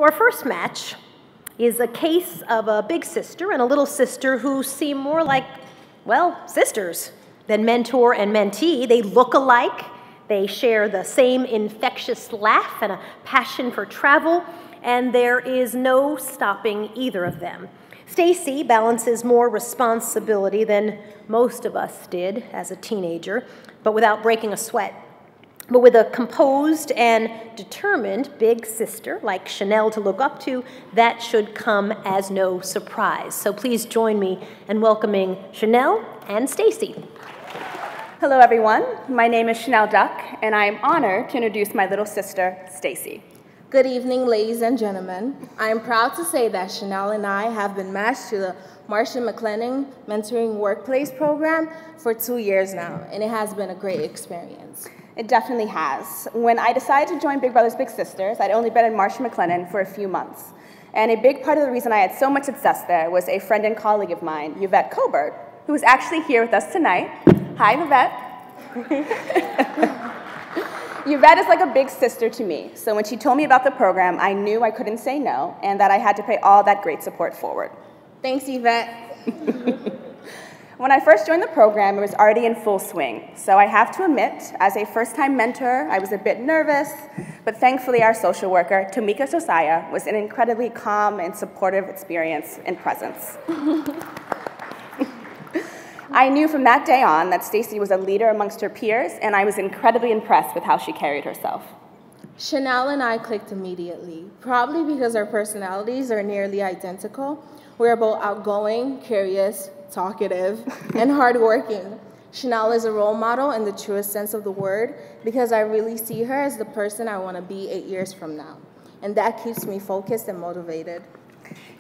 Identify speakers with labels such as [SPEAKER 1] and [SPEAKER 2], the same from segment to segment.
[SPEAKER 1] our first match is a case of a big sister and a little sister who seem more like, well, sisters than mentor and mentee. They look alike. They share the same infectious laugh and a passion for travel, and there is no stopping either of them. Stecy balances more responsibility than most of us did as a teenager, but without breaking a sweat. But with a composed and determined big sister like Shanell to look up to, that should come as no surprise. So please join me in welcoming Shanell and Stecy.
[SPEAKER 2] Hello, everyone. My name is Shanell Duck, and I am honored to introduce my little sister, Stecy.
[SPEAKER 3] Good evening, ladies and gentlemen. I am proud to say that Shanell and I have been matched to the Marshall McLennan Mentoring Workplace Program for 2 years now, and it has been a great experience.
[SPEAKER 2] It definitely has. When I decided to join Big Brothers Big Sisters, I'd only been in Marshall McLennan for a few months. And a big part of the reason I had so much success there was a friend and colleague of mine, Yvette Cobert, who is actually here with us tonight. Hi, Yvette. Yvette is like a big sister to me, so when she told me about the program, I knew I couldn't say no and that I had to pay all that great support forward.
[SPEAKER 3] Thanks, Yvette.
[SPEAKER 2] When I first joined the program, it was already in full swing, so I have to admit, as a first-time mentor, I was a bit nervous, but thankfully our social worker, Tamika Josiah, was an incredibly calm and supportive experience and presence. I knew from that day on that Stecy was a leader amongst her peers, and I was incredibly impressed with how she carried herself.
[SPEAKER 3] Shanell and I clicked immediately, probably because our personalities are nearly identical. We're both outgoing, curious, talkative, and hardworking. Shanell is a role model in the truest sense of the word because I really see her as the person I want to be 8 years from now, and that keeps me focused and motivated.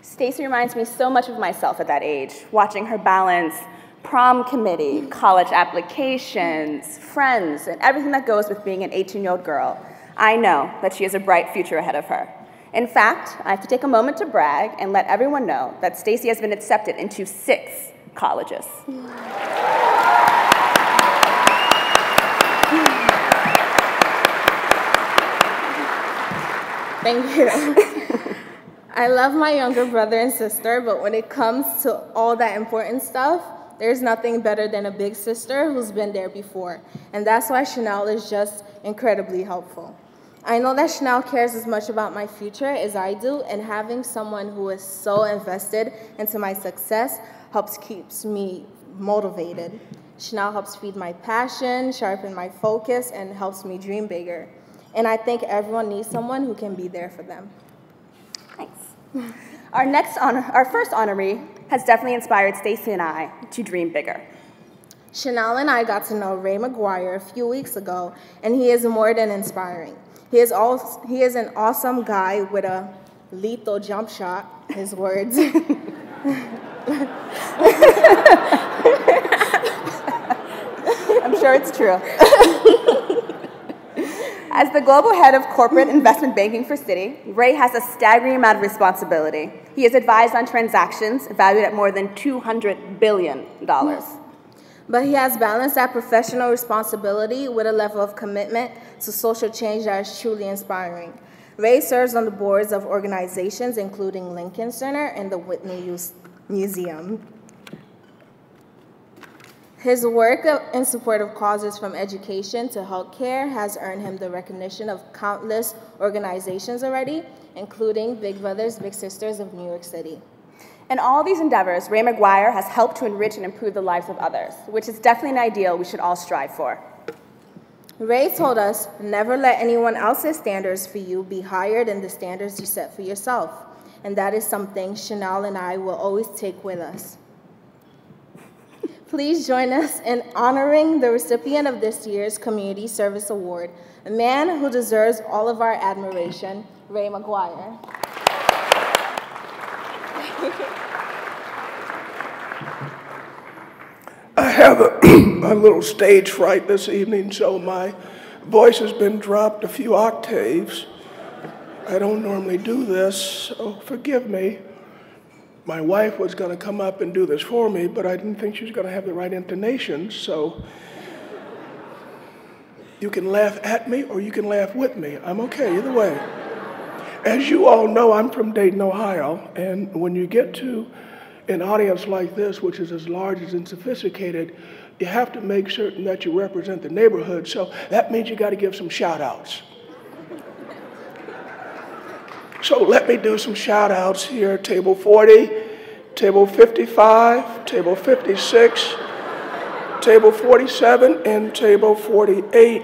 [SPEAKER 2] Stecy reminds me so much of myself at that age, watching her balance prom committee, college applications, friends, and everything that goes with being an 18-year-old girl. I know that she has a bright future ahead of her. In fact, I have to take a moment to brag and let everyone know that Stecy has been accepted into 6 colleges.
[SPEAKER 3] Thank you. I love my younger brother and sister, but when it comes to all that important stuff, there's nothing better than a big sister who's been there before. And that's why Shanell is just incredibly helpful. I know that Shanell cares as much about my future as I do, and having someone who is so invested into my success keeps me motivated. Shanell helps feed my passion, sharpen my focus, and helps me dream bigger. And I think everyone needs someone who can be there for them.
[SPEAKER 2] Thanks. Our first honoree has definitely inspired Stecy and I to dream bigger.
[SPEAKER 3] Shanell and I got to know Raymond McGuire a few weeks ago, and he is more than inspiring. He is an awesome guy with a lethal jump shot, his words.
[SPEAKER 2] I'm sure it's true. As the global head of corporate investment banking for Citi, Ray has a staggering amount of responsibility. He is advised on transactions valued at more than $200 billion.
[SPEAKER 3] But he has balanced that professional responsibility with a level of commitment to social change that is truly inspiring. Ray serves on the boards of organizations including Lincoln Center and the Whitney Museum. His work in support of causes from education to healthcare has earned him the recognition of countless organizations already, including Big Brothers Big Sisters of New York City.
[SPEAKER 2] In all these endeavors, Ray McGuire has helped to enrich and improve the lives of others, which is definitely an ideal we should all strive for.
[SPEAKER 3] Ray told us, never let anyone else's standards for you be higher than the standards you set for yourself. And that is something Shanell and I will always take with us. Please join us in honoring the recipient of this year's Community Service Award, a man who deserves all of our admiration, Ray McGuire.
[SPEAKER 4] I have a little stage fright this evening, so my voice has been dropped a few octaves. I don't normally do this, so forgive me. My wife was going to come up and do this for me, but I didn't think she was going to have the right intonation, so you can laugh at me or you can laugh with me. I'm okay either way. As you all know, I'm from Dayton, Ohio, and when you get to an audience like this, which is as large and sophisticated, you have to make certain that you represent the neighborhood. So that means you got to give some shout outs. So let me do some shout outs here. Table 40, table 55, table 56, table 47, and table 48.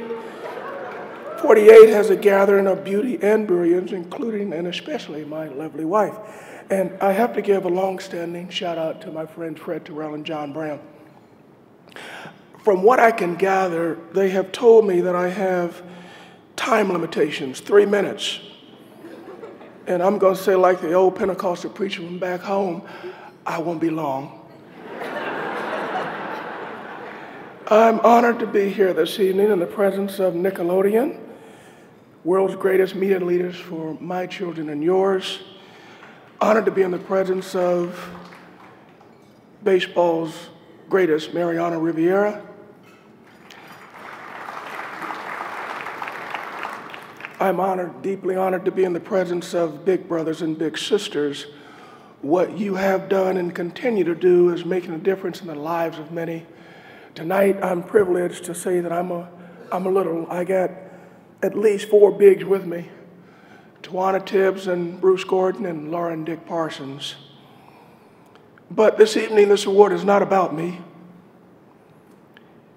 [SPEAKER 4] 48 has a gathering of beauty and brilliance, including and especially my lovely wife. And I have to give a long-standing shout out to my friends Fred Terrell and John Brown. From what I can gather, they have told me that I have time limitations, 3 minutes. And I'm going to say, like the old Pentecostal preacher from back home, I won't be long. I'm honored to be here this evening in the presence of Nickelodeon, world's greatest media leaders for my children and yours. Honored to be in the presence of baseball's greatest, Mariano Rivera. I'm honored, deeply honored to be in the presence of big brothers and big sisters. What you have done and continue to do is making a difference in the lives of many. Tonight, I'm privileged to say that I got at least 4 bigs with me. Tawana Tibbs and Bruce Gordon and Laura and Dick Parsons. But this evening, this award is not about me.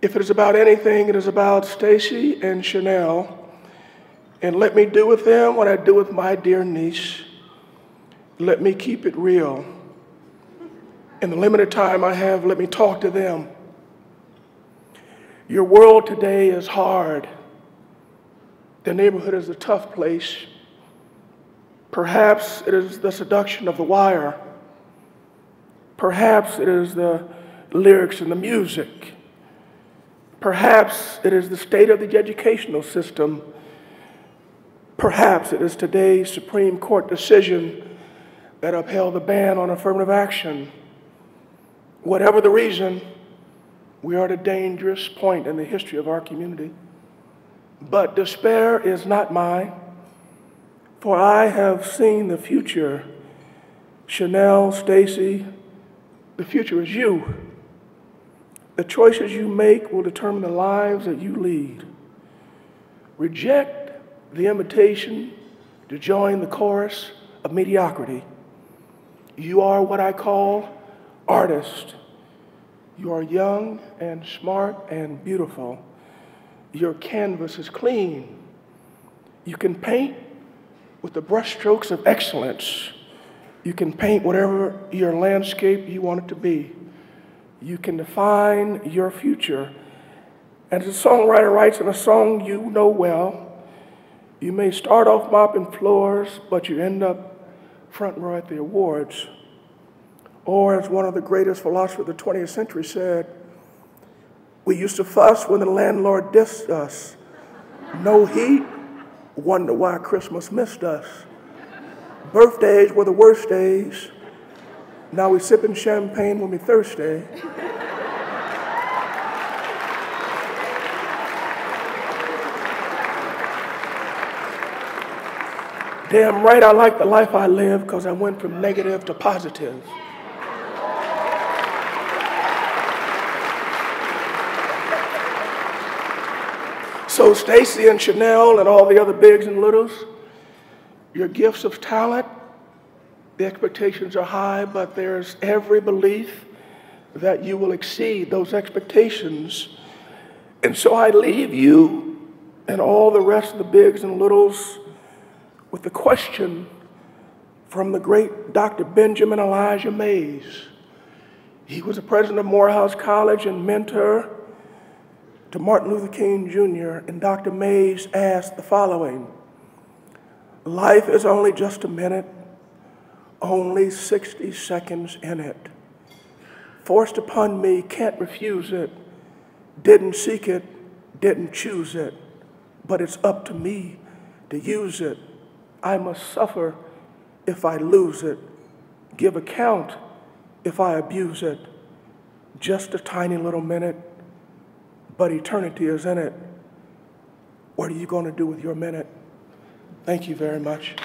[SPEAKER 4] If it is about anything, it is about Stecy and Shanell. And let me do with them what I do with my dear niece. Let me keep it real. In the limited time I have, let me talk to them. Your world today is hard. The neighborhood is a tough place. Perhaps it is the seduction of the wire. Perhaps it is the lyrics and the music. Perhaps it is the state of the educational system. Perhaps it is today's Supreme Court decision that upheld the ban on affirmative action. Whatever the reason, we are at a dangerous point in the history of our community. But despair is not mine, for I have seen the future. Shanell, Stecy, the future is you. The choices you make will determine the lives that you lead. Reject the invitation to join the chorus of mediocrity. You are what I call artist. You are young and smart and beautiful. Your canvas is clean. You can paint with the brushstrokes of excellence. You can paint whatever your landscape you want it to be. You can define your future. And as a songwriter writes in a song you know well, you may start off mopping floors, but you end up front row at the awards. Or as one of the greatest philosophers of the 20th century said, we used to fuss when the landlord dissed us. No heat, wonder why Christmas missed us. Birthdays were the worst days. Now we sipping champagne when we thirsty. Damn right I like the life I live because I went from negative to positive. So Stecy and Shanell and all the other bigs and littles, your gifts of talent, the expectations are high, but there's every belief that you will exceed those expectations. And so I leave you and all the rest of the bigs and littles with the question from the great Dr. Benjamin Elijah Mays. He was the president of Morehouse College and mentor to Martin Luther King Jr., and Dr. Mays asked the following: life is only just a minute, only 60 seconds in it. Forced upon me, can't refuse it, didn't seek it, didn't choose it, but it's up to me to use it. I must suffer if I lose it, give account if I abuse it. Just a tiny little minute, but eternity is in it. What are you going to do with your minute? Thank you very much.